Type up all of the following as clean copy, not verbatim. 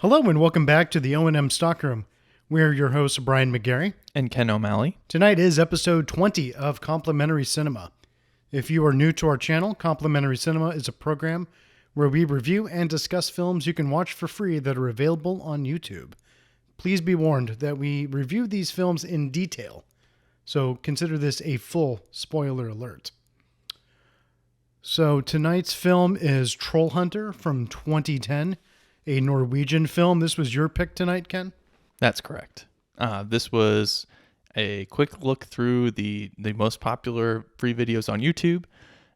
Hello and welcome back to the O&M Stockroom. We're your hosts, Brian McGarry. And Ken O'Malley. Tonight is episode 20 of Complimentary Cinema. If you are new to our channel, Complimentary Cinema is a program where we review and discuss films you can watch for free that are available on YouTube. Please be warned that we review these films in detail, so consider this a full spoiler alert. So tonight's film is Trollhunter from 2010, a Norwegian film. This was your pick tonight, Ken? That's correct. This was a quick look through the most popular free videos on YouTube,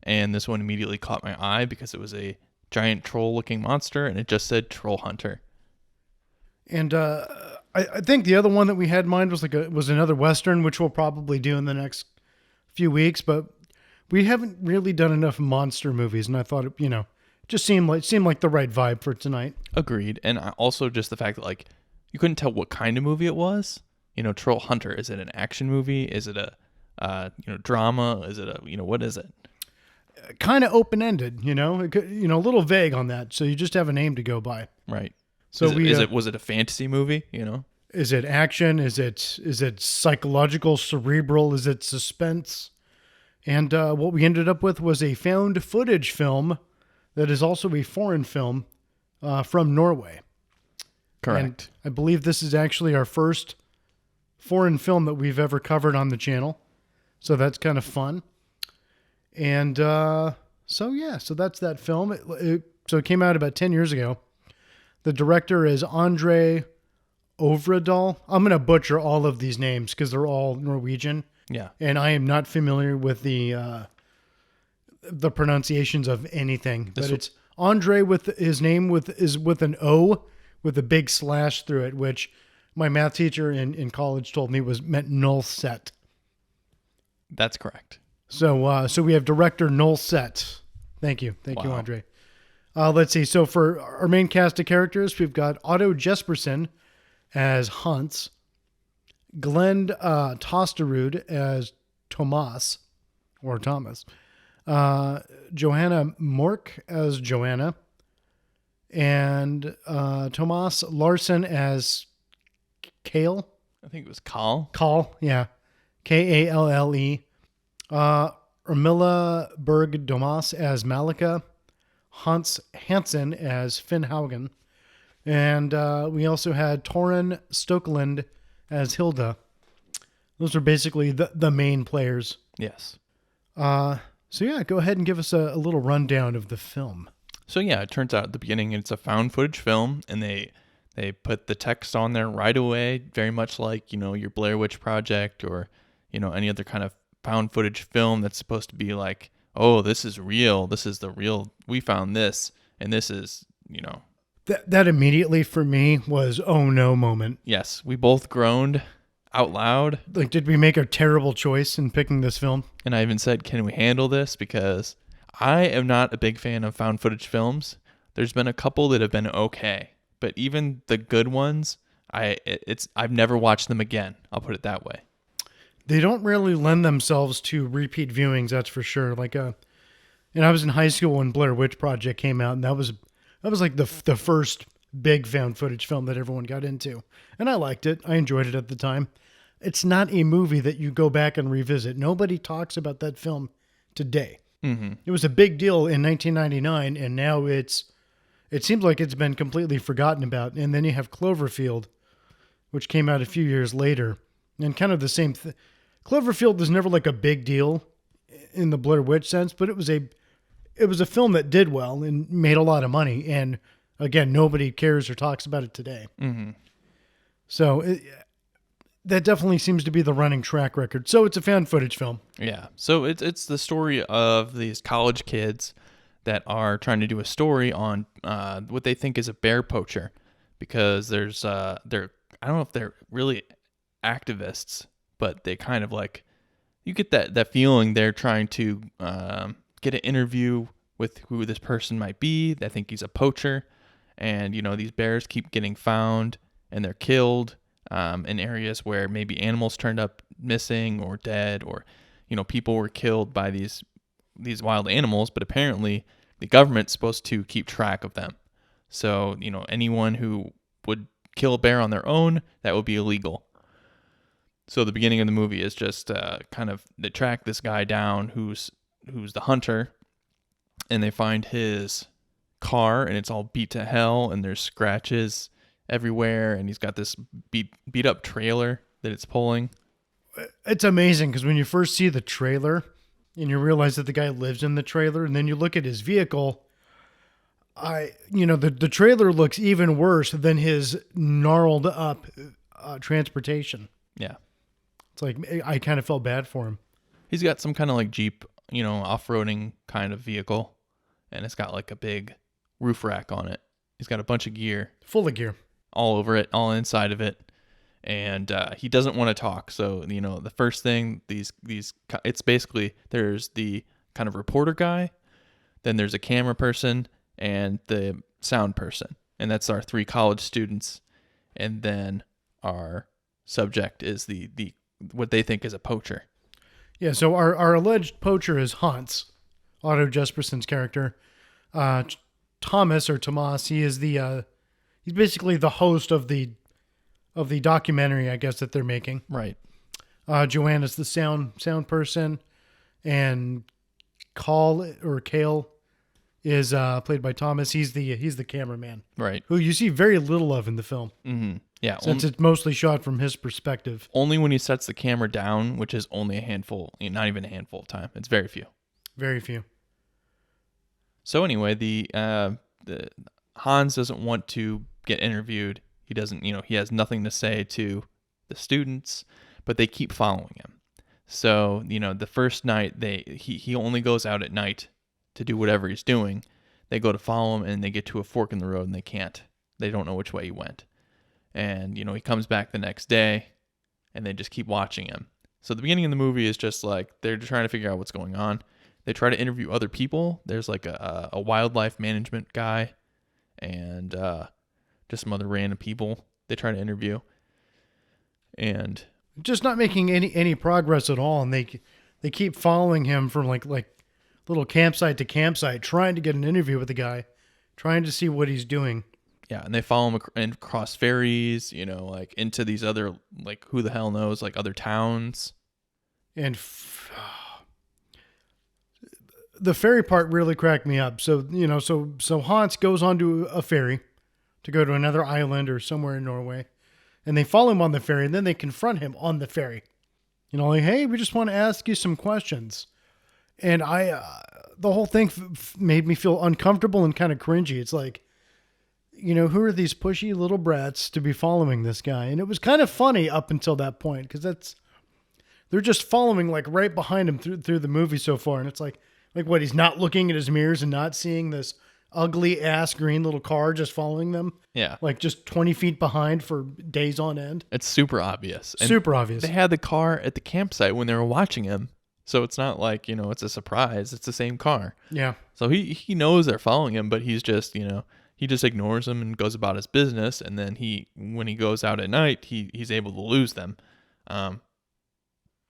and this one immediately caught my eye because it was a giant troll-looking monster, and it just said Trollhunter. And I think the other one that we had in mind was another Western, which we'll probably do in the next few weeks, but we haven't really done enough monster movies, and I thought it just seemed like the right vibe for tonight. Agreed. And also just the fact that you couldn't tell what kind of movie it was. Trollhunter, is it an action movie? Is it a drama? Is it what is it? Kind of open-ended, a little vague on that. So you just have a name to go by. Right. So was it a fantasy movie? Is it action? Is it psychological, cerebral? Is it suspense? And what we ended up with was a found footage film that is also a foreign film from Norway. Correct. And I believe this is actually our first foreign film that we've ever covered on the channel. So that's kind of fun. And so that's that film. It came out about 10 years ago. The director is Andre Ovredal. I'm going to butcher all of these names because they're all Norwegian. Yeah. And I am not familiar with the pronunciations of anything. But it's Andre with his name is with an O with a big slash through it, which my math teacher in college told me meant null set. That's correct. So we have director null set. Thank you, Andre. Let's see. So for our main cast of characters, we've got Otto Jespersen as Hans, Glenn Tosterud as Thomas, Johanna Mork as Joanna, and Thomas Larsen as Kale. I think it was Kall. Kall, yeah. Kalle. Ermila Berg Domas as Malika, Hans Hansen as Finn Haugen, and we also had Torun Stokeland as Hilda. Those are basically the main players. Yes. Go ahead and give us a little rundown of the film. So yeah, it turns out at the beginning it's a found footage film, and they put the text on there right away, very much like, your Blair Witch Project or, any other kind of found footage film that's supposed to be like, oh, this is real. This is the real, we found this, and this is, That immediately for me was, oh no moment. Yes, we both groaned out loud. Did we make a terrible choice in picking this film? And I even said, can we handle this? Because I am not a big fan of found footage films. There's been a couple that have been okay, but even the good ones, I've never watched them again. I'll put it that way. They don't really lend themselves to repeat viewings, that's for sure. And I was in high school when Blair Witch Project came out, and that was like the first big found footage film that everyone got into. And I liked it. I enjoyed it at the time. It's not a movie that you go back and revisit. Nobody talks about that film today. Mm-hmm. It was a big deal in 1999, and now it seems like it's been completely forgotten about. And then you have Cloverfield, which came out a few years later, and kind of the same thing. Cloverfield was never like a big deal in the Blair Witch sense, but it was a film that did well and made a lot of money. And again, nobody cares or talks about it today. Mm-hmm. So that definitely seems to be the running track record. So it's a found footage film. Yeah. So it's the story of these college kids that are trying to do a story on what they think is a bear poacher, because I don't know if they're really activists, but they kind of you get that feeling they're trying to get an interview with who this person might be. They think he's a poacher, and these bears keep getting found and they're killed in areas where maybe animals turned up missing or dead, or people were killed by these wild animals, but apparently the government's supposed to keep track of them. So anyone who would kill a bear on their own, that would be illegal. So the beginning of the movie is just kind of they track this guy down who's the hunter, and they find his car, and it's all beat to hell, and there's scratches everywhere, and he's got this beat up trailer that it's pulling. It's amazing because when you first see the trailer and you realize that the guy lives in the trailer, and then you look at his vehicle, the trailer looks even worse than his gnarled up transportation. Yeah. It's like I kind of felt bad for him. He's got some kind of like Jeep, off-roading kind of vehicle, and it's got like a big roof rack on it. He's got a bunch of gear. Full of gear. All over it, all inside of it. And he doesn't want to talk. So, the first thing, it's basically, there's the kind of reporter guy, then there's a camera person, and the sound person. And that's our 3 college students. And then our subject is the what they think is a poacher. Yeah, so our alleged poacher is Hans, Otto Jesperson's character. Thomas, he is he's basically the host of the documentary, I guess, that they're making. Right. Joanna's the sound person, and Kale is played by Thomas. He's the cameraman. Right. Who you see very little of in the film. Mm-hmm. Yeah. Since it's mostly shot from his perspective. Only when he sets the camera down, which is only a handful, not even a handful of time. It's very few. Very few. So anyway, the Hans doesn't want to get interviewed. He doesn't, he has nothing to say to the students, but they keep following him. So, the first night he only goes out at night to do whatever he's doing. They go to follow him, and they get to a fork in the road, and they can't. They don't know which way he went. And, he comes back the next day, and they just keep watching him. So the beginning of the movie is just like they're trying to figure out what's going on. They try to interview other people. There's like a wildlife management guy and just some other random people they try to interview. And just not making any progress at all. And they keep following him from like little campsite to campsite, trying to get an interview with the guy, trying to see what he's doing. Yeah, and they follow him across ferries, like into these other, like, who the hell knows, like other towns. And the ferry part really cracked me up. So, so Hans goes onto a ferry to go to another island or somewhere in Norway. And they follow him on the ferry, and then they confront him on the ferry. Like, hey, we just want to ask you some questions. And the whole thing made me feel uncomfortable and kind of cringy. It's like, who are these pushy little brats to be following this guy? And it was kind of funny up until that point, because they're just following like right behind him through the movie so far. And it's like what, he's not looking at his mirrors and not seeing this ugly ass green little car just following them. Yeah. Like just 20 feet behind for days on end. It's super obvious. And super obvious. They had the car at the campsite when they were watching him. So it's not like, it's a surprise. It's the same car. Yeah. So he knows they're following him, but he's just, he just ignores them and goes about his business. And then when he goes out at night, he's able to lose them.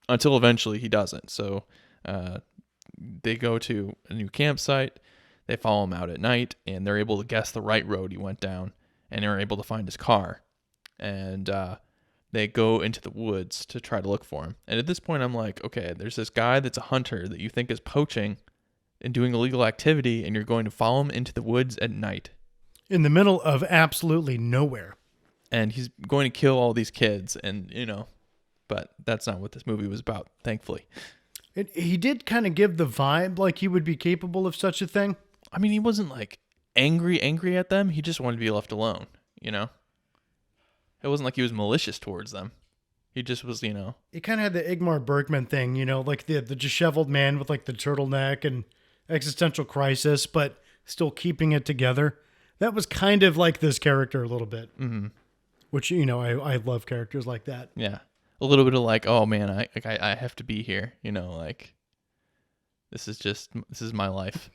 Until eventually he doesn't. So they go to a new campsite. They follow him out at night, and they're able to guess the right road he went down, and they're able to find his car. And they go into the woods to try to look for him. And at this point, I'm like, okay, there's this guy that's a hunter that you think is poaching and doing illegal activity, and you're going to follow him into the woods at night. In the middle of absolutely nowhere. And he's going to kill all these kids, and, but that's not what this movie was about, thankfully. He did kind of give the vibe like he would be capable of such a thing. I mean, he wasn't like angry at them. He just wanted to be left alone, It wasn't like he was malicious towards them. He just was, He kind of had the Ingmar Bergman thing, like the disheveled man with like the turtleneck and existential crisis, but still keeping it together. That was kind of like this character a little bit. Mm-hmm. Which, I love characters like that. Yeah. A little bit of like, oh man, I have to be here, this is my life.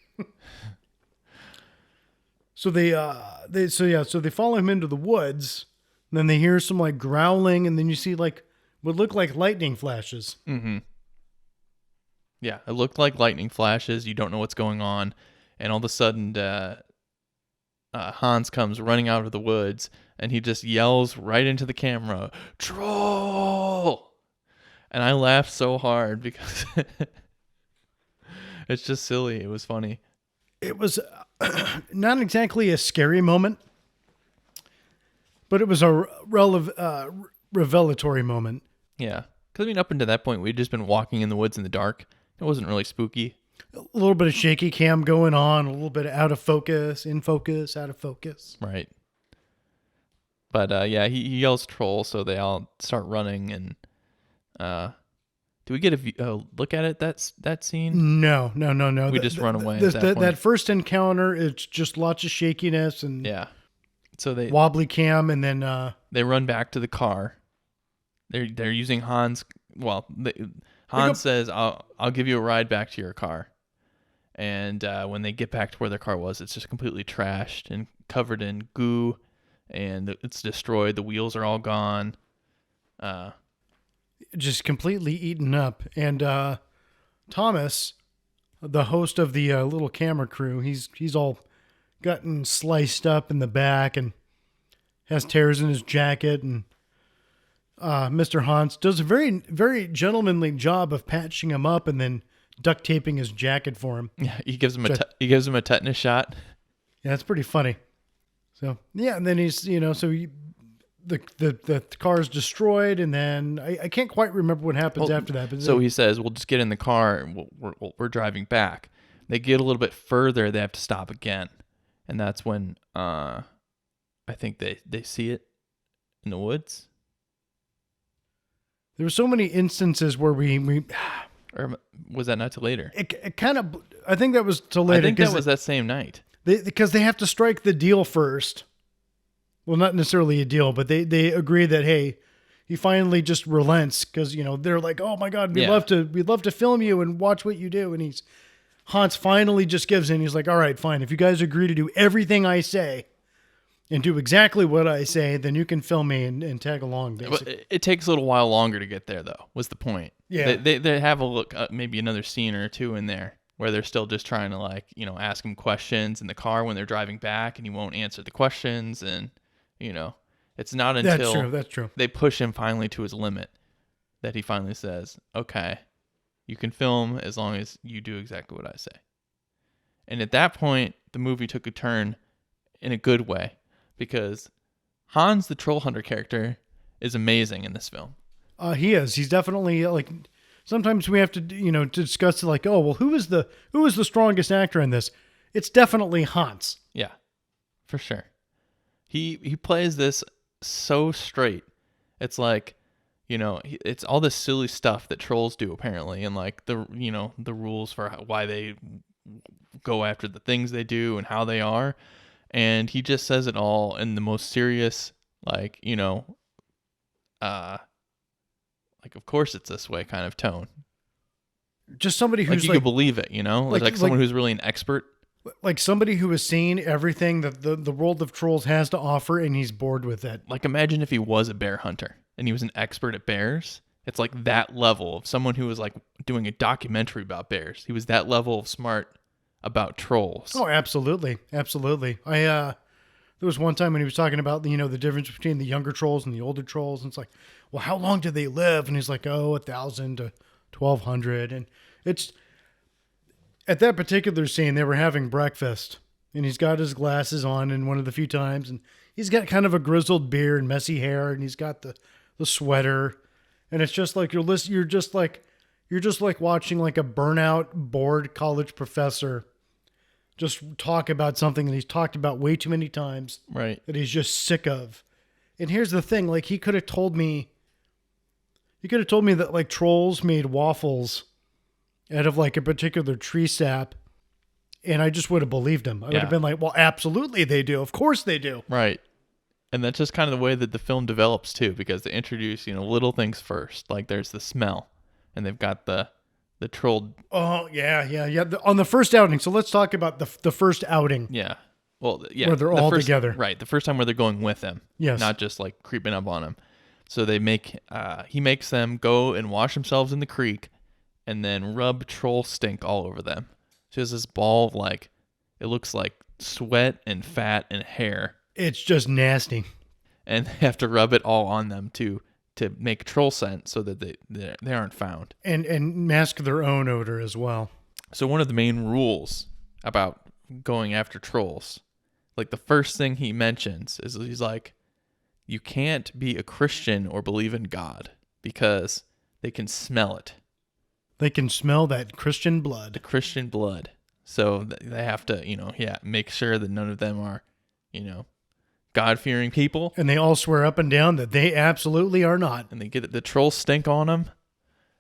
So they follow him into the woods, and then they hear some like growling, and then you see like what look like lightning flashes. Mm-hmm. Yeah, it looked like lightning flashes. You don't know what's going on, and all of a sudden, Hans comes running out of the woods and he just yells right into the camera, "Troll!" And I laughed so hard because it's just silly. It was funny. It was not exactly a scary moment, but it was a revelatory moment. Yeah. Because, I mean, up until that point, we'd just been walking in the woods in the dark. It wasn't really spooky. A little bit of shaky cam going on, a little bit of out of focus, in focus, out of focus. Right. But, yeah, he yells troll, so they all start running. And do we get a look at it, that scene? No. We just run away at that point. That first encounter, it's just lots of shakiness and Yeah. So they wobbly cam, and then they run back to the car. They're using Hans. Well, Hans says, "I'll give you a ride back to your car." And when they get back to where their car was, it's just completely trashed and covered in goo, and it's destroyed. The wheels are all gone. just completely eaten up. And Thomas, the host of the little camera crew, he's all gotten sliced up in the back and has tears in his jacket. And Mr. Hans does a very, very gentlemanly job of patching him up and then duct taping his jacket for him. Yeah, he gives him a tetanus shot. Yeah, it's pretty funny. So yeah, and then he's the car is destroyed, and then I can't quite remember what happens after that. But so he says, "We'll just get in the car and we're driving back." They get a little bit further, they have to stop again, and that's when I think they see it in the woods. There were so many instances where we Or was that not till later? It kind of, I think that was till later. I think that was that same night. Because they have to strike the deal first. Well, not necessarily a deal, but they agree that, hey, he finally just relents because, they're like, oh my God, we'd love to film you and watch what you do. And Hans finally just gives in. He's like, all right, fine. If you guys agree to do everything I say and do exactly what I say, then you can film me and tag along, basically. It takes a little while longer to get there, though, was the point. Yeah. They have a look, maybe another scene or two in there where they're still just trying to, ask him questions in the car when they're driving back, and he won't answer the questions. And, it's not until that's true. They push him finally to his limit that he finally says, okay, you can film as long as you do exactly what I say. And at that point, the movie took a turn in a good way, because Hans, the Trollhunter character, is amazing in this film. He is. He's definitely sometimes we have to, to discuss oh, well, who is the strongest actor in this? It's definitely Hans. Yeah, for sure. He plays this so straight. It's it's all this silly stuff that trolls do apparently, and the rules for why they go after the things they do and how they are. And he just says it all in the most serious, of course it's this way kind of tone. Just somebody who's you can believe it, someone who's really an expert. Like somebody who has seen everything that the world of trolls has to offer, and he's bored with it. Imagine if he was a bear hunter and he was an expert at bears. It's that level of someone who was doing a documentary about bears. He was that level of smart about trolls. Oh, absolutely. Absolutely. There was one time when he was talking about, the difference between the younger trolls and the older trolls. And it's well, how long did they live? And he's 1,000 to 1,200. And it's, at that particular scene, they were having breakfast, and he's got his glasses on in one of the few times, and he's got kind of a grizzled beard and messy hair, and he's got the sweater. And it's just you're just watching a burnout, bored college professor just talk about something that he's talked about way too many times. Right. That he's just sick of. And here's the thing, he could have told me that trolls made waffles out of a particular tree sap, and I just would have believed him. I would have been well, absolutely they do. Of course they do. Right. And that's just kind of the way that the film develops too, because they introduce, little things first. There's the smell, and they've got the troll. Oh, yeah. On the first outing. So let's talk about the first outing. Yeah. Well, yeah. Where they're all together. Right. The first time where they're going with him. Yes. Not just creeping up on him. So he makes them go and wash themselves in the creek and then rub troll stink all over them. So he has this ball of it looks like sweat and fat and hair. It's just nasty. and they have to rub it all on them to make troll scent so that they aren't found. And mask their own odor as well. So one of the main rules about going after trolls, like the first thing he mentions is he's like, you can't be a Christian or believe in God because they can smell it. They can smell that Christian blood. The Christian blood. So they have to, make sure that none of them are, God-fearing people. And they all swear up and down that they absolutely are not. And they get the troll stink on them.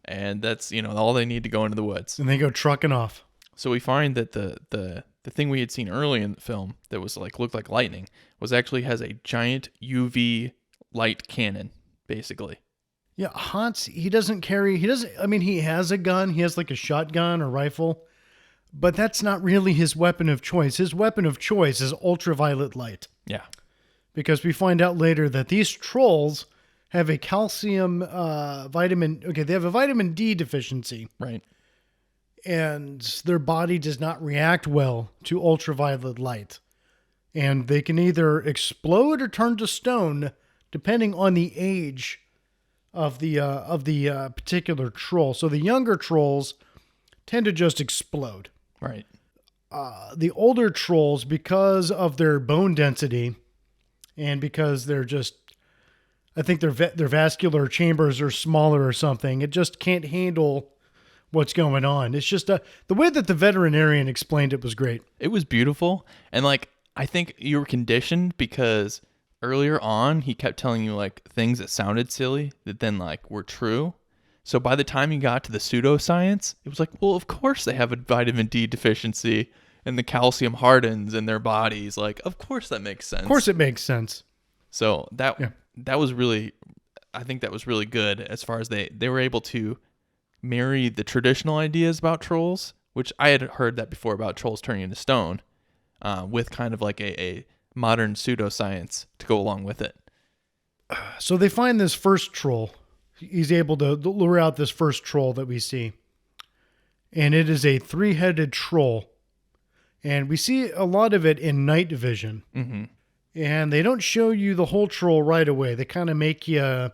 And that's, all they need to go into the woods. And they go trucking off. So we find that the thing we had seen early in the film that was looked like lightning has a giant UV light cannon, basically. Yeah, Hans, he has a gun. He has like a shotgun or rifle. But that's not really his weapon of choice. His weapon of choice is ultraviolet light. Yeah. Because we find out later that these trolls have a calcium they have a vitamin D deficiency. Right. And their body does not react well to ultraviolet light. And they can either explode or turn to stone, depending on the age of the particular troll. So the younger trolls tend to just explode. Right. The older trolls, because of their bone density and because they're just, I think their vascular chambers are smaller or something, it just can't handle what's going on. It's just the way that the veterinarian explained it was great. It was beautiful. And I think you were conditioned because earlier on he kept telling you things that sounded silly that then were true. So by the time you got to the pseudoscience, it was well, of course they have a vitamin D deficiency and the calcium hardens in their bodies. Of course that makes sense. Of course it makes sense. So that was really, I think that was really good as far as they were able to marry the traditional ideas about trolls, which I had heard that before about trolls turning into stone, with kind of a modern pseudoscience to go along with it. So they find this first troll. He's able to lure out this first troll that we see. And it is a 3-headed troll. And we see a lot of it in night vision. Mm-hmm. And they don't show you the whole troll right away. They kind of make you...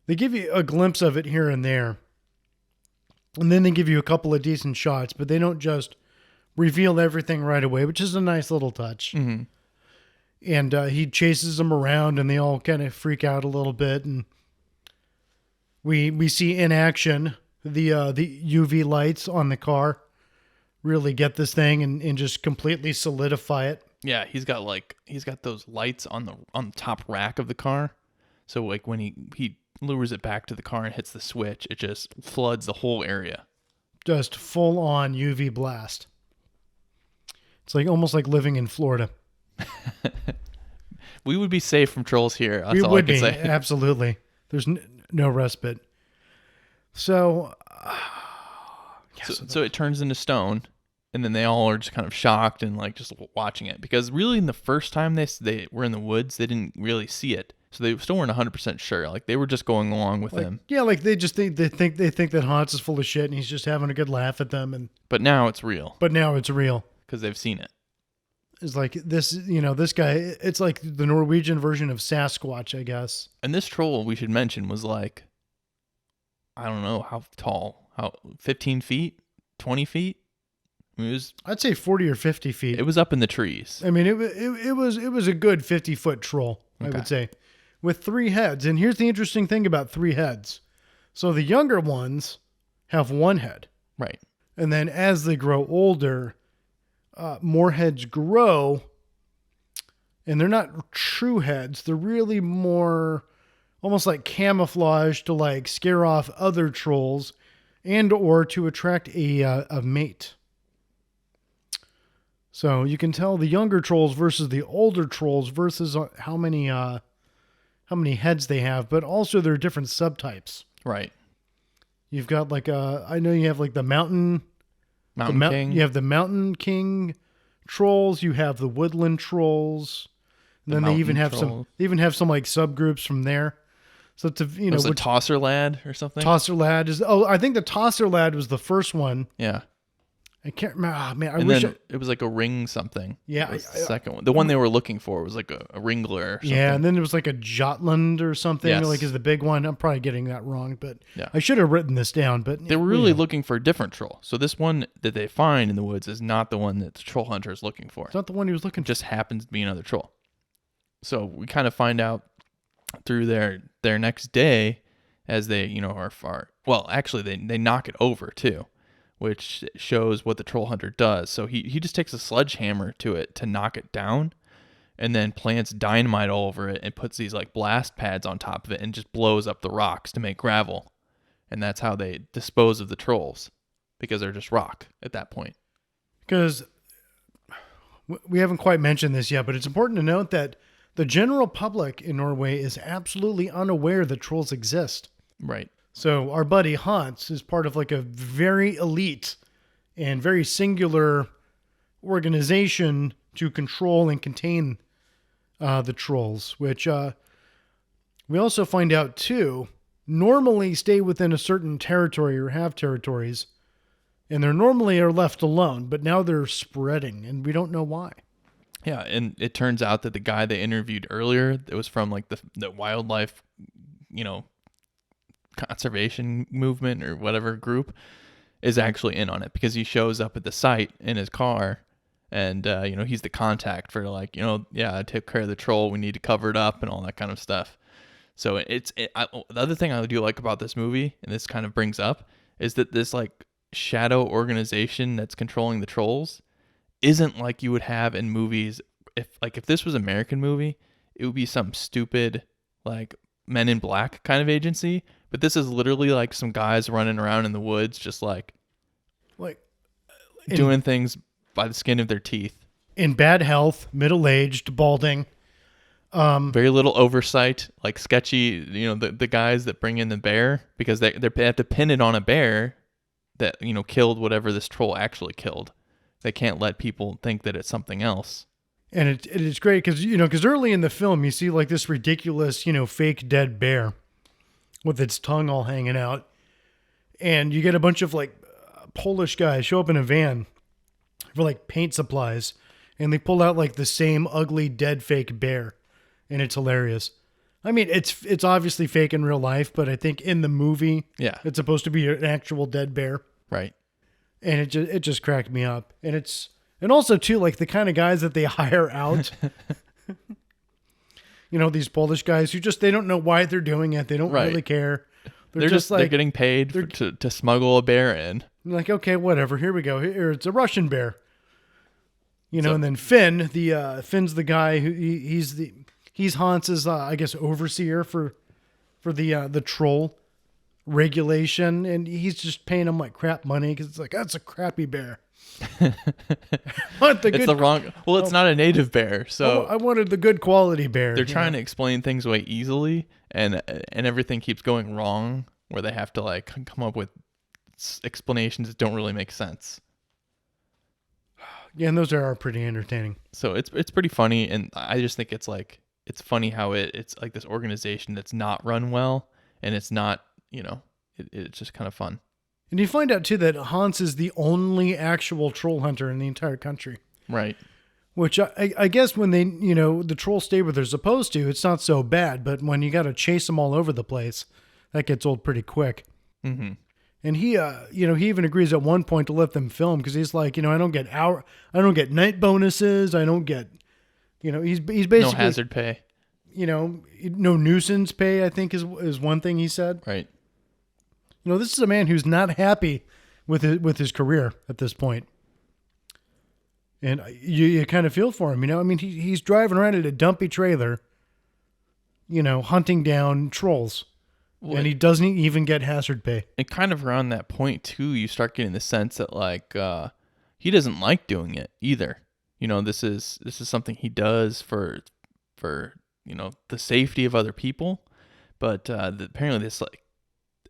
They give you a glimpse of it here and there. And then they give you a couple of decent shots. But they don't just reveal everything right away, which is a nice little touch. Mm-hmm. And he chases them around and they all kind of freak out a little bit. And we see in action the UV lights on the car really get this thing and just completely solidify it. Yeah, he's got those lights on the top rack of the car. So when he lures it back to the car and hits the switch, it just floods the whole area. Just full on UV blast. It's almost like living in Florida. We would be safe from trolls here. That's we all would I can be, say. Absolutely. There's no respite. So, so it turns into stone, and then they all are just kind of shocked and just watching it, because really in the first time they were in the woods, they didn't really see it, so they still weren't 100% sure. They were just going along with him. Yeah, they just think that Hans is full of shit, and he's just having a good laugh at them. But now it's real. But now it's real because they've seen it. It's this, this guy. It's like the Norwegian version of Sasquatch, I guess. And this troll, we should mention, was I don't know how tall, 15 feet, 20 feet. I mean, I'd say 40 or 50 feet. It was up in the trees. I mean, it was a good 50-foot troll, okay. I would say, with 3 heads. And here's the interesting thing about 3 heads. So the younger ones have 1 head. Right. And then as they grow older, more heads grow, and they're not true heads. They're really more almost like camouflage to scare off other trolls and or to attract a mate. So you can tell the younger trolls versus the older trolls versus how many heads they have, but also there are different subtypes. Right. You've got I know you have the mountain king. You have the mountain king trolls. You have the woodland trolls. And then they even have some subgroups from there. So it's a tosser lad or something. Tosser lad I think the tosser lad was the first one. Yeah. I can't remember. Oh, man, I And wish. then it was like a ring something. Yeah, That was the second one. The one they were looking for was like a ringler or something. yeah, and then there was like a Jotland or something. Yes. Like is the big one. I'm probably getting that wrong, but Yeah. I should have written this down. But They were really looking for a different troll. So this one that they find in the woods is not the one that the troll hunter is looking for. It's not the one he was looking It just happens to be another troll. So we kind of find out through their next day as they, are far. Well, actually, they knock it over too, which shows what the troll hunter does. So he just takes a sledgehammer to it to knock it down, and then plants dynamite all over it and puts these like blast pads on top of it and just blows up the rocks to make gravel. And that's how they dispose of the trolls, because they're just rock at that point. Because we haven't quite mentioned this yet, but it's important to note that the general public in Norway is absolutely unaware that trolls exist. Right. So our buddy Hans is part of like a very elite and very singular organization to control and contain the trolls, which we also find out too, normally stay within a certain territory or have territories, and they're normally are left alone, but now they're spreading, and we don't know why. Yeah, and it turns out that the guy they interviewed earlier, that was from like the wildlife, conservation movement or whatever group, is actually in on it, because he shows up at the site in his car, and he's the contact for like, I took care of the troll, we need to cover it up and all that kind of stuff. So the other thing I do like about this movie, and this kind of brings up, is that this like shadow organization that's controlling the trolls isn't like you would have in movies. If this was an American movie, it would be some stupid like Men in Black kind of agency. But this is literally like some guys running around in the woods, just like doing things by the skin of their teeth. In bad health, middle-aged, balding. Very little oversight, like sketchy, the guys that bring in the bear, because they have to pin it on a bear that, killed whatever this troll actually killed. They can't let people think that it's something else. And it is great because early in the film, you see like this ridiculous, fake dead bear with its tongue all hanging out. And you get a bunch of like Polish guys show up in a van for like paint supplies, and they pull out like the same ugly dead fake bear. And it's hilarious. I mean, it's obviously fake in real life, but I think in the movie, yeah, it's supposed to be an actual dead bear. Right. And it just cracked me up. And also too, like the kind of guys that they hire out, these Polish guys who they don't know why they're doing it. They don't really care. They're just like, they're getting paid to smuggle a bear in. Like, okay, whatever. Here we go. Here, it's a Russian bear. And then Finn, Finn's the guy who he's Hans's, I guess, overseer for the troll regulation, and he's just paying him like crap money because it's like, that's a crappy bear. It's not a native bear, so I wanted the good quality bear. They're trying to explain things away easily, and everything keeps going wrong, where they have to like come up with explanations that don't really make sense. Yeah, and those are pretty entertaining. So it's pretty funny, and I just think it's funny how it's like this organization that's not run well, and it's not, it's just kind of fun. And you find out too that Hans is the only actual troll hunter in the entire country. Right. Which I guess when they, the trolls stay where they're supposed to, it's not so bad. But when you got to chase them all over the place, that gets old pretty quick. Mm-hmm. And he even agrees at one point to let them film because he's like, I don't get night bonuses. I don't get, he's basically no hazard pay. No nuisance pay, I think is one thing he said. Right. This is a man who's not happy with his career at this point. And you kind of feel for him, I mean, he's driving around in a dumpy trailer, hunting down trolls. Well, and he doesn't even get hazard pay. And kind of around that point too, you start getting the sense that like he doesn't like doing it either. This is something he does for the safety of other people. But apparently this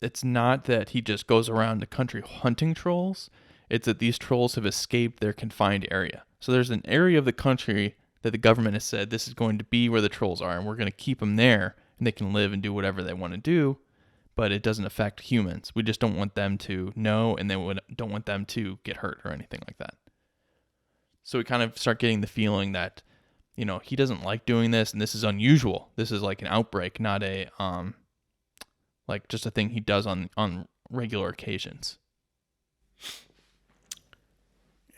it's not that he just goes around the country hunting trolls. It's that these trolls have escaped their confined area. So there's an area of the country that the government has said this is going to be where the trolls are, and we're going to keep them there, and they can live and do whatever they want to do. but it doesn't affect humans. We just don't want them to know, and then don't want them to get hurt or anything like that. So we kind of start getting the feeling that, he doesn't like doing this, and this is unusual. This is like an outbreak, not a like just a thing he does on regular occasions.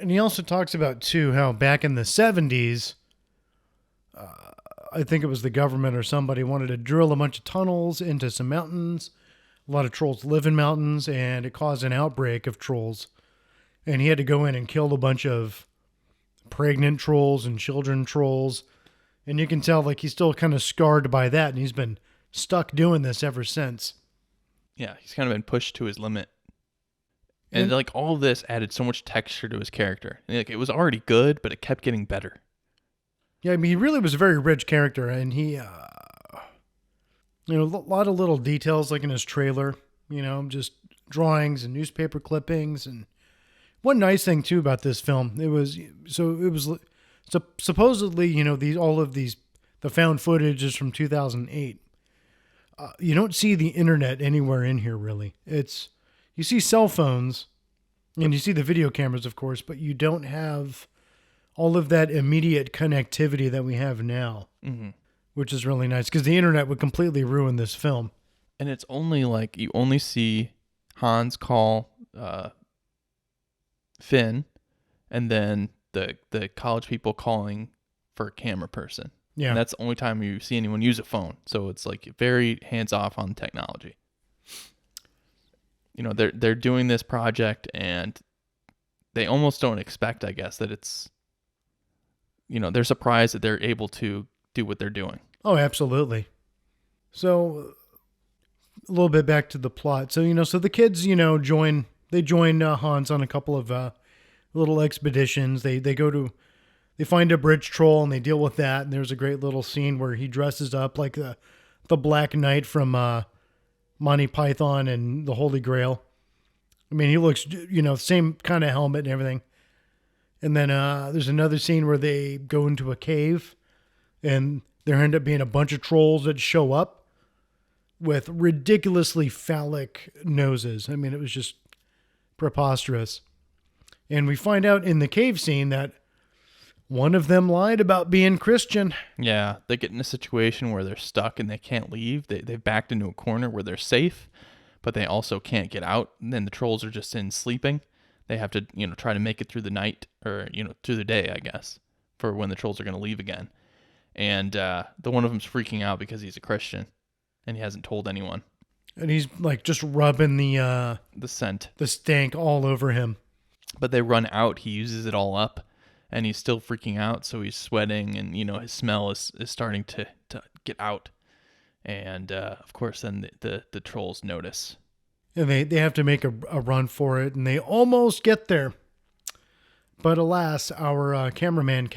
And he also talks about, too, how back in the 70s, I think it was the government or somebody wanted to drill a bunch of tunnels into some mountains. A lot of trolls live in mountains, and it caused an outbreak of trolls. And he had to go in and kill a bunch of pregnant trolls and children trolls. And you can tell, like, he's still kind of scarred by that, and he's been stuck doing this ever since. Yeah, he's kind of been pushed to his limit. And like all of this added so much texture to his character. And, like, it was already good, but it kept getting better. Yeah, I mean, he really was a very rich character, and he, a lot of little details, like in his trailer, just drawings and newspaper clippings. And one nice thing too about this film, it was supposedly, the found footage is from 2008. You don't see the internet anywhere in here, really. You see cell phones, and you see the video cameras, of course, but you don't have all of that immediate connectivity that we have now, which is really nice, because the internet would completely ruin this film. And it's only like you only see Hans call Finn, and then the college people calling for a camera person. Yeah. And that's the only time you see anyone use a phone. So it's like very hands off on technology. They're doing this project, and they almost don't expect, I guess, that it's, they're surprised that they're able to do what they're doing. Oh, absolutely. So a little bit back to the plot. So, so the kids, join Hans on a couple of little expeditions. They find a bridge troll, and they deal with that. And there's a great little scene where he dresses up like the Black Knight from Monty Python and the Holy Grail. I mean, he looks, same kind of helmet and everything. And then there's another scene where they go into a cave, and there end up being a bunch of trolls that show up with ridiculously phallic noses. I mean, it was just preposterous. And we find out in the cave scene that one of them lied about being Christian. Yeah, they get in a situation where they're stuck and they can't leave. They've backed into a corner where they're safe, but they also can't get out. And then the trolls are just in sleeping. They have to, try to make it through the night, or, through the day, I guess, for when the trolls are going to leave again. And the one of them's freaking out because he's a Christian, and he hasn't told anyone. And he's like just rubbing the scent, the stank all over him. But they run out. He uses it all up, and he's still freaking out. So he's sweating, and his smell is starting to get out. And of course, then the trolls notice. And they have to make a run for it, and they almost get there. But alas, our cameraman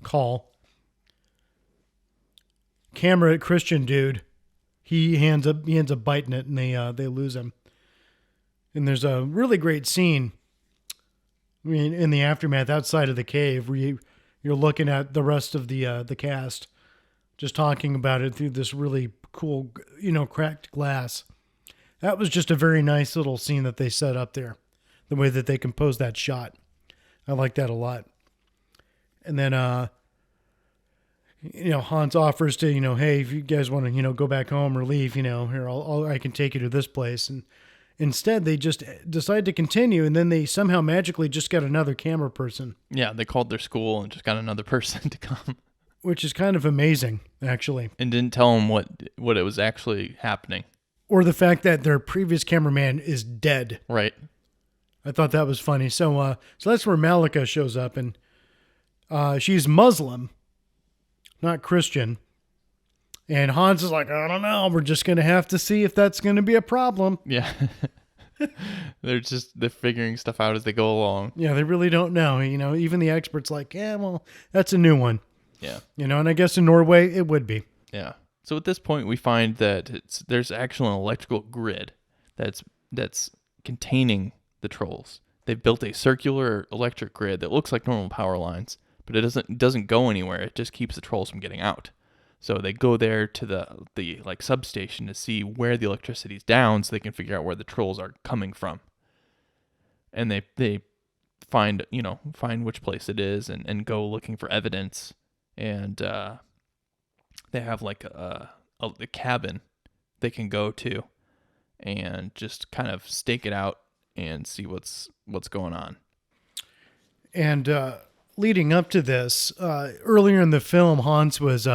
Call, camera Christian dude, he ends up biting it, and they lose him. And there's a really great scene, I mean, in the aftermath outside of the cave, where you're looking at the rest of the cast, just talking about it through this really cool, cracked glass. That was just a very nice little scene that they set up there, the way that they composed that shot. I like that a lot. And then, Hans offers to, hey, if you guys want to, go back home or leave, here, I can take you to this place. And instead, they just decide to continue, and then they somehow magically just got another camera person. Yeah, they called their school and just got another person to come. Which is kind of amazing, actually. And didn't tell them what it was actually happening. Or the fact that their previous cameraman is dead. Right. I thought that was funny. So that's where Malika shows up, and she's Muslim, not Christian. And Hans is like, I don't know. We're just going to have to see if that's going to be a problem. Yeah. They're figuring stuff out as they go along. Yeah, they really don't know. Even the experts like, yeah, well, that's a new one. Yeah. And I guess in Norway it would be. Yeah. So at this point we find that there's actually an electrical grid that's containing the trolls. They've built a circular electric grid that looks like normal power lines, but it doesn't go anywhere. It just keeps the trolls from getting out. So they go there to the like substation to see where the electricity's down, so they can figure out where the trolls are coming from. And they find which place it is, and go looking for evidence. And they have like a cabin they can go to and just kind of stake it out and see what's going on. And leading up to this, earlier in the film, Hans was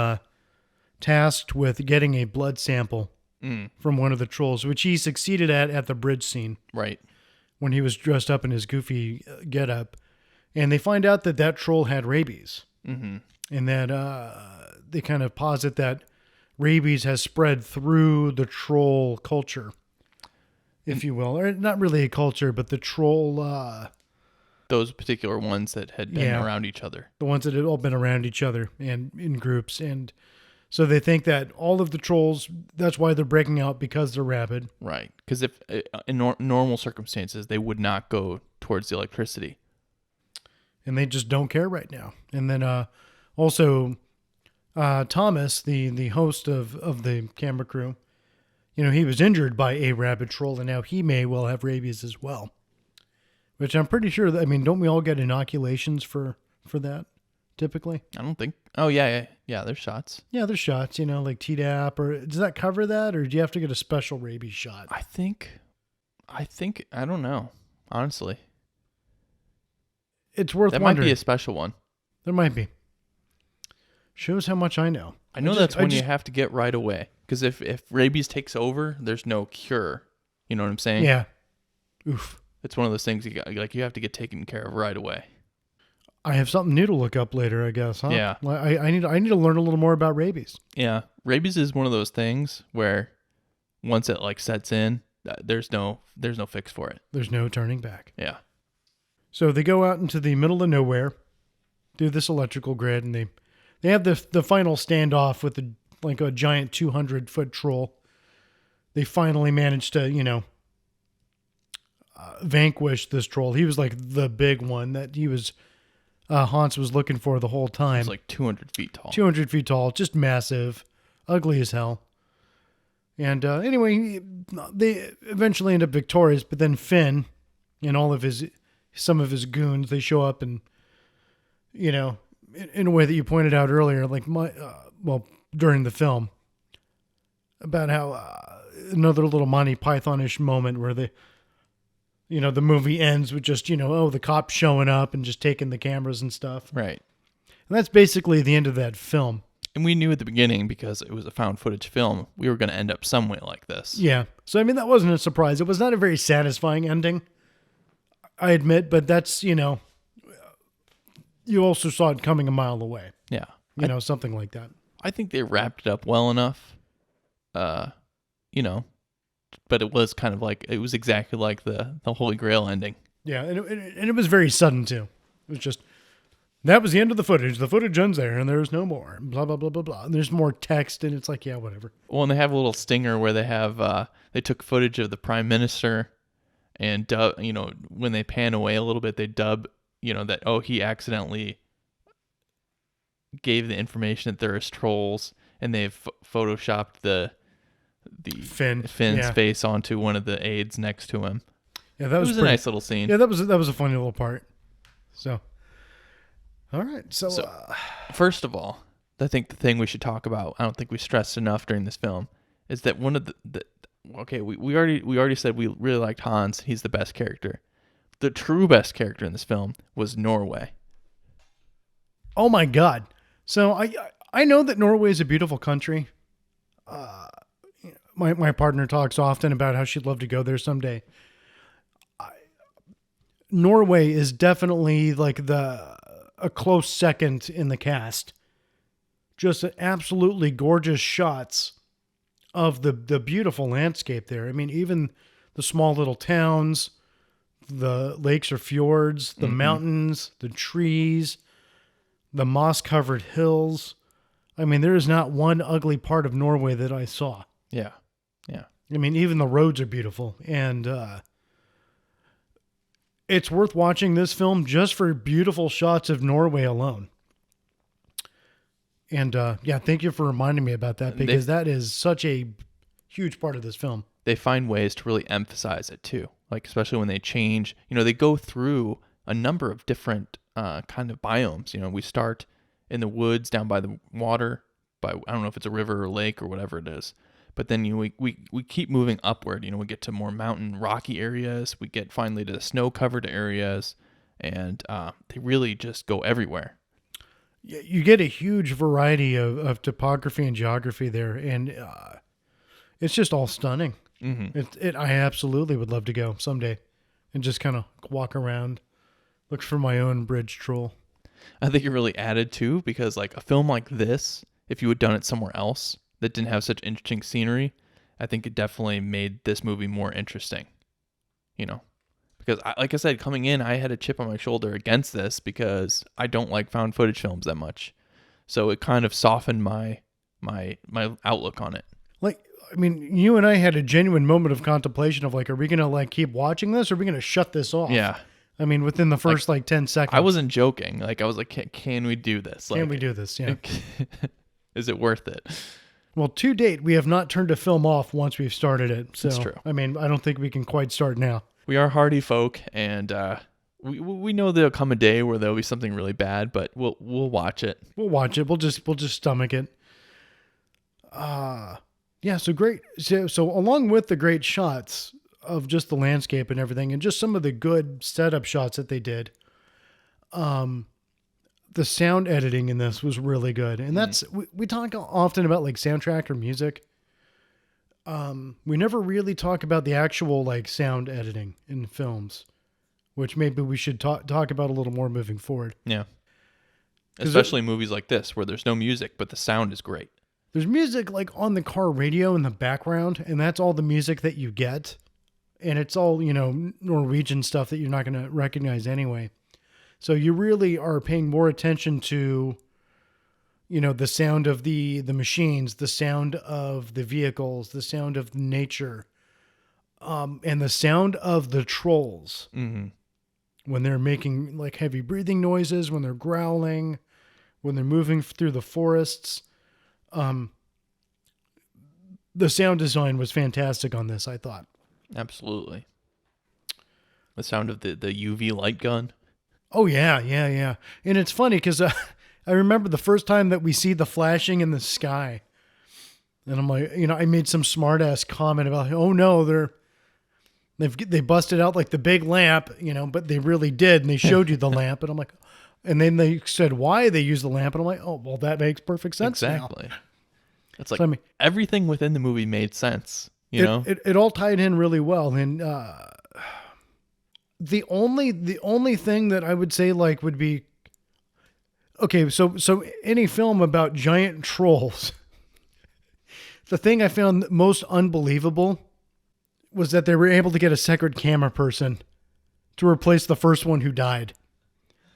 tasked with getting a blood sample from one of the trolls, which he succeeded at the bridge scene. Right. When he was dressed up in his goofy getup. And they find out that troll had rabies. Mm-hmm. And that they kind of posit that rabies has spread through the troll culture, if you will. Or not really a culture, but the troll... those particular ones that had been around each other. The ones that had all been around each other and in groups. And so they think that all of the trolls, that's why they're breaking out, because they're rabid. Right. Because if in normal circumstances, they would not go towards the electricity. And they just don't care right now. And then also Thomas, the host of the camera crew, he was injured by a rabid troll, and now he may well have rabies as well. Which I'm pretty sure that, don't we all get inoculations for that typically? I don't think. Oh, yeah, there's shots. Yeah, there's shots, like Tdap, or does that cover that, or do you have to get a special rabies shot? I think, I don't know, honestly. It's worth that wondering. Might be a special one. There might be. Shows how much I know. I know that's when you have to get right away. Because if rabies takes over, there's no cure. You know what I'm saying? Yeah. Oof. It's one of those things you have to get taken care of right away. I have something new to look up later, I guess, huh? Yeah. I need to learn a little more about rabies. Yeah. Rabies is one of those things where once it sets in, there's no fix for it. There's no turning back. Yeah. So they go out into the middle of nowhere through this electrical grid, and they have the final standoff with a giant 200-foot troll. They finally managed to, vanquish this troll. He was like the big one that Hans was looking for the whole time. He's like 200 feet tall. 200 feet tall, just massive, ugly as hell. And anyway, they eventually end up victorious, but then Finn and some of his goons, they show up and, in a way that you pointed out earlier, during the film, about how another little Monty Python-ish moment where the movie ends with just, the cops showing up and just taking the cameras and stuff. Right. And that's basically the end of that film. And we knew at the beginning, because it was a found footage film, we were going to end up some way like this. Yeah. So, that wasn't a surprise. It was not a very satisfying ending, I admit, but that's, you also saw it coming a mile away. Yeah. Something like that. I think they wrapped it up well enough, but it was kind of it was exactly like the Holy Grail ending. Yeah, and it was very sudden, too. It was just, that was the end of the footage. The footage ends there, and there's no more. Blah, blah, blah, blah, blah. And there's more text, and it's like, yeah, whatever. Well, and they have a little stinger where they have, they took footage of the Prime Minister, and, when they pan away a little bit, they dub, that, he accidentally gave the information that there is trolls, and they've photoshopped the Finn's face onto one of the aides next to him. Yeah, that was a nice little scene. Yeah, that was a funny little part. So, all right. So first of all, I think the thing we should talk about, I don't think we stressed enough during this film, is that one of we already said we really liked Hans. He's the best character. The true best character in this film was Norway. Oh my God! So I know that Norway is a beautiful country. My partner talks often about how she'd love to go there someday. Norway is definitely a close second in the cast. Just absolutely gorgeous shots of the beautiful landscape there. Even the small little towns, the lakes or fjords, the mountains, the trees, the moss-covered hills. There is not one ugly part of Norway that I saw. Yeah. Yeah. Even the roads are beautiful. And it's worth watching this film just for beautiful shots of Norway alone. And yeah, thank you for reminding me about that, because that is such a huge part of this film. They find ways to really emphasize it too. Like, especially when they change, they go through a number of different kind of biomes. We start in the woods down by the water, I don't know if it's a river or lake or whatever it is. But then we keep moving upward. We get to more mountain, rocky areas. We get finally to the snow-covered areas, and they really just go everywhere. You get a huge variety of topography and geography there, and it's just all stunning. Mm-hmm. I absolutely would love to go someday and just kind of walk around, look for my own bridge troll. I think it really added too, because like a film like this, if you had done it somewhere else that didn't have such interesting scenery, I think it definitely made this movie more interesting. Because like I said, coming in, I had a chip on my shoulder against this because I don't like found footage films that much. So it kind of softened my outlook on it. Like, I mean, you and I had a genuine moment of contemplation of like, are we going to like keep watching this, or are we going to shut this off? Yeah. I mean, within the first 10 seconds. I wasn't joking. Like, I was like, can we do this? Like, can we do this? Yeah. Is it worth it? Well, to date, we have not turned a film off once we've started it. So, That's true. I mean, I don't think we can quite start now. We are hardy folk, and we know there'll come a day where there'll be something really bad, but we'll watch it. We'll watch it. We'll just stomach it. Yeah. So great. So along with the great shots of just the landscape and everything, and just some of the good setup shots that they did, the sound editing in this was really good. And that's we talk often about like soundtrack or music. We never really talk about the actual like sound editing in films, which maybe we should talk about a little more moving forward. Yeah. Especially movies like this where there's no music, but the sound is great. There's music like on the car radio in the background, and that's all the music that you get. And it's all, Norwegian stuff that you're not going to recognize anyway. So you really are paying more attention to, the sound of the machines, the sound of the vehicles, the sound of nature, and the sound of the trolls. Mm-hmm. When they're making like heavy breathing noises, when they're growling, when they're moving through the forests. The sound design was fantastic on this, I thought. Absolutely. The sound of the UV light gun. Oh, yeah. And it's funny because I remember the first time that we see the flashing in the sky. And I'm like, I made some smart ass comment about, oh no, they busted out like the big lamp, but they really did. And they showed you the lamp. And I'm like, and then they said why they used the lamp. And I'm like, oh, well, that makes perfect sense. Exactly. Now. It's like, so, everything within the movie made sense, It all tied in really well. And, the only thing that I would say like would be, okay, so any film about giant trolls, the thing I found most unbelievable was that they were able to get a second camera person to replace the first one who died.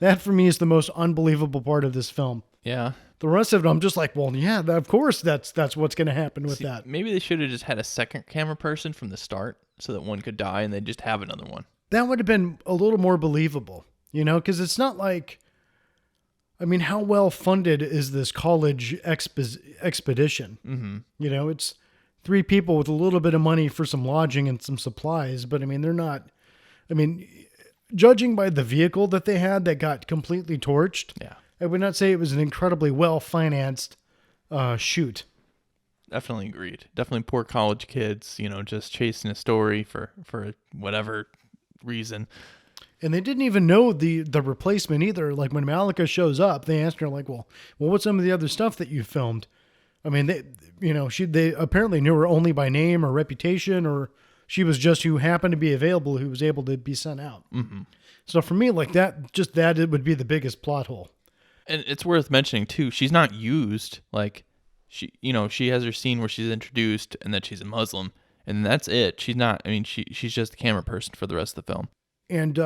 That for me is the most unbelievable part of this film. Yeah. The rest of it, I'm just like, well, yeah, of course that's what's going to happen with that. Maybe they should have just had a second camera person from the start so that one could die and they'd just have another one. That would have been a little more believable, because it's not like, I mean, how well funded is this college expedition? Mm-hmm. It's 3 people with a little bit of money for some lodging and some supplies, but I mean, they're not, judging by the vehicle that they had that got completely torched, yeah, I would not say it was an incredibly well-financed shoot. Definitely agreed. Definitely poor college kids, just chasing a story for whatever reason. And they didn't even know the replacement either. Like when Malika shows up, they asked her like, well, what's some of the other stuff that you filmed? I mean, they apparently knew her only by name or reputation, or she was just who happened to be available, who was able to be sent out. Mm-hmm. So for me, like that it would be the biggest plot hole. And it's worth mentioning too, she's not used. Like she has her scene where she's introduced and that she's a Muslim, and that's it. She's not. I mean, she's just the camera person for the rest of the film. And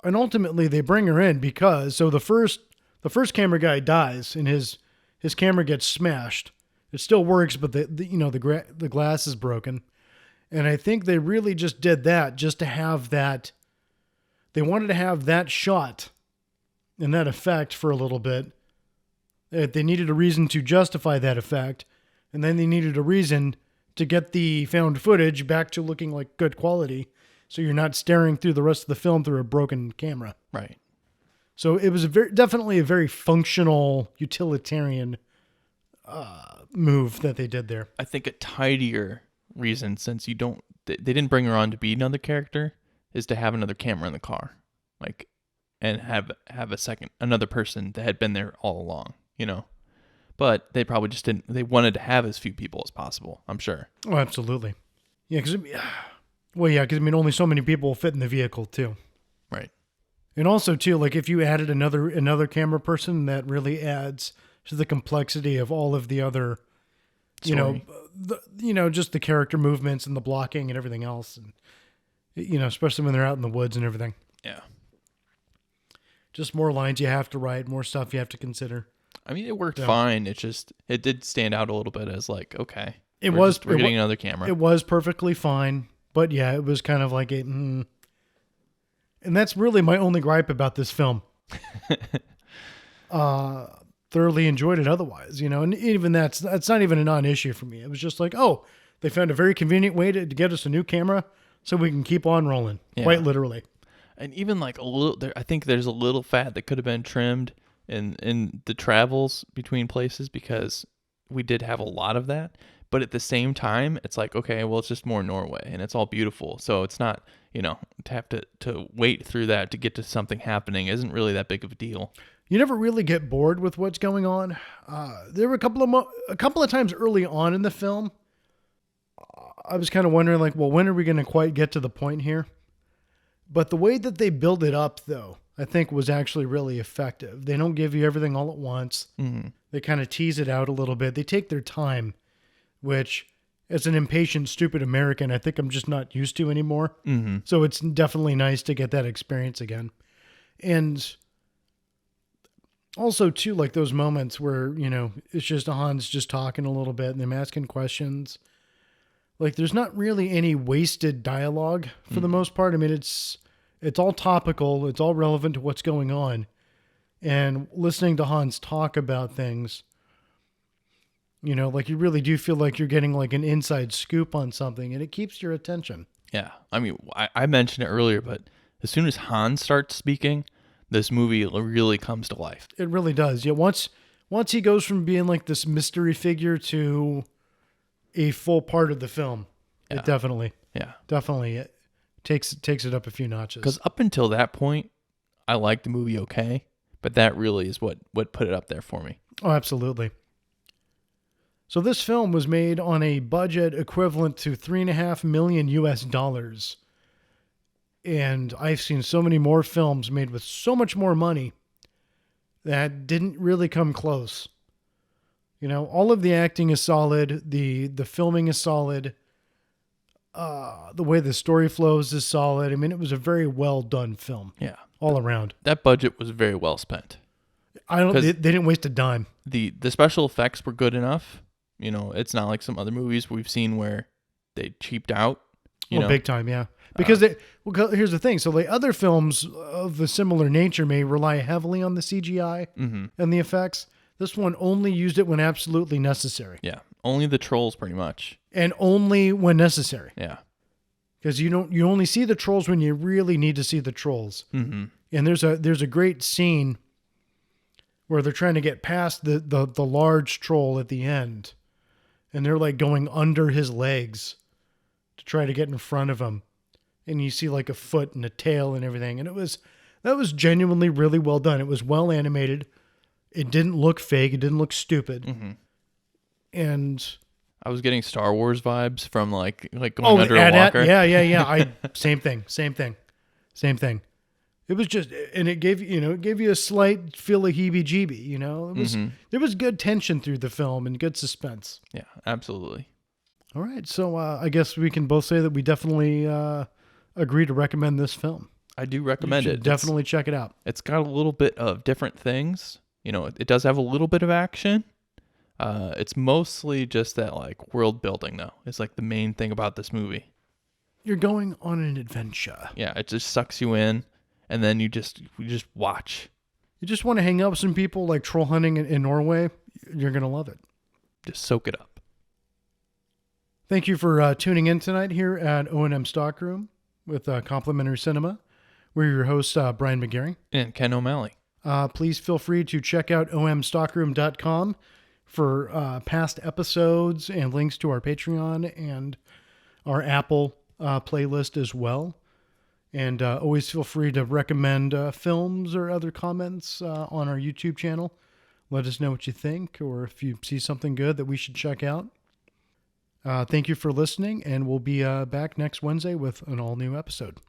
ultimately they bring her in because the first camera guy dies and his camera gets smashed. It still works, but the glass is broken. And I think they really just did that just to have that. They wanted to have that shot and that effect for a little bit They needed a reason to justify that effect, and then they needed a reason to get the found footage back to looking like good quality, so you're not staring through the rest of the film through a broken camera. Right. So it was definitely a very functional, utilitarian move that they did there. I think a tidier reason, since they didn't bring her on to be another character, is to have another camera in the car, like, and have another person that had been there all along, But they probably just didn't. They wanted to have as few people as possible, I'm sure. Oh, absolutely. Yeah, because only so many people will fit in the vehicle too. Right. And also too, like if you added another camera person, that really adds to the complexity of all of the other, Story. Just the character movements and the blocking and everything else, and especially when they're out in the woods and everything. Yeah. Just more lines you have to write, more stuff you have to consider. I mean, it worked fine. It did stand out a little bit as like, okay, we're getting another camera. It was perfectly fine, but yeah, it was kind of like and that's really my only gripe about this film. Thoroughly enjoyed it otherwise, and even that's not even a non-issue for me. It was just like, oh, they found a very convenient way to get us a new camera so we can keep on rolling, quite literally. And even like a little, I think there's a little fat that could have been trimmed in the travels between places, because we did have a lot of that. But at the same time, it's like, okay, well, it's just more Norway and it's all beautiful. So it's not, to have to wait through that to get to something happening isn't really that big of a deal. You never really get bored with what's going on. There were a couple of times early on in the film, I was kind of wondering, like, well, when are we going to quite get to the point here? But the way that they build it up, though, I think was actually really effective. They don't give you everything all at once. Mm-hmm. They kind of tease it out a little bit. They take their time, which, as an impatient, stupid American, I think I'm just not used to anymore. Mm-hmm. So it's definitely nice to get that experience again. And also, too, like those moments where, it's just Hans just talking a little bit and them asking questions. Like, there's not really any wasted dialogue for the most part. I mean, it's all topical. It's all relevant to what's going on. And listening to Hans talk about things, like you really do feel like you're getting like an inside scoop on something, and it keeps your attention. Yeah. I mean, I mentioned it earlier, but as soon as Hans starts speaking, this movie really comes to life. It really does. Yeah. Once he goes from being like this mystery figure to a full part of the film, it definitely it takes it up a few notches. Because up until that point, I liked the movie okay, but that really is what put it up there for me. Oh, absolutely. So this film was made on a budget equivalent to $3.5 million US. And I've seen so many more films made with so much more money that didn't really come close. All of the acting is solid. The filming is solid. The way the story flows is solid. I mean, it was a very well done film. Yeah. All around. That budget was very well spent. They didn't waste a dime. The special effects were good enough. It's not like some other movies we've seen where they cheaped out. Big time, yeah. Because here's the thing. So the other films of a similar nature may rely heavily on the CGI and the effects. This one only used it when absolutely necessary. Yeah, only the trolls pretty much. And only when necessary. Yeah. Because you only see the trolls when you really need to see the trolls. Mm-hmm. And there's a great scene where they're trying to get past the large troll at the end. And they're like going under his legs to try to get in front of him. And you see like a foot and a tail and everything. And that was genuinely really well done. It was well animated. It didn't look fake. It didn't look stupid. Mm-hmm. And I was getting Star Wars vibes from like going under a walker. Yeah. Same thing. It was just, and it gave you a slight feel of heebie-jeebie. There was good tension through the film and good suspense. Yeah, absolutely. All right, so I guess we can both say that we definitely agree to recommend this film. I do recommend it. Definitely check it out. It's got a little bit of different things. It does have a little bit of action. It's mostly just that like world building though. It's like the main thing about this movie. You're going on an adventure. Yeah, it just sucks you in, and then you just watch. you just want to hang out with some people like troll hunting in Norway, you're going to love it. Just soak it up. Thank you for tuning in tonight here at O&M Stockroom with Complimentary Cinema. We're your hosts, Brian McGarry. And Ken O'Malley. Please feel free to check out omstockroom.com for past episodes and links to our Patreon and our Apple playlist as well. And always feel free to recommend films or other comments on our YouTube channel. Let us know what you think, or if you see something good that we should check out. Thank you for listening, and we'll be back next Wednesday with an all-new episode.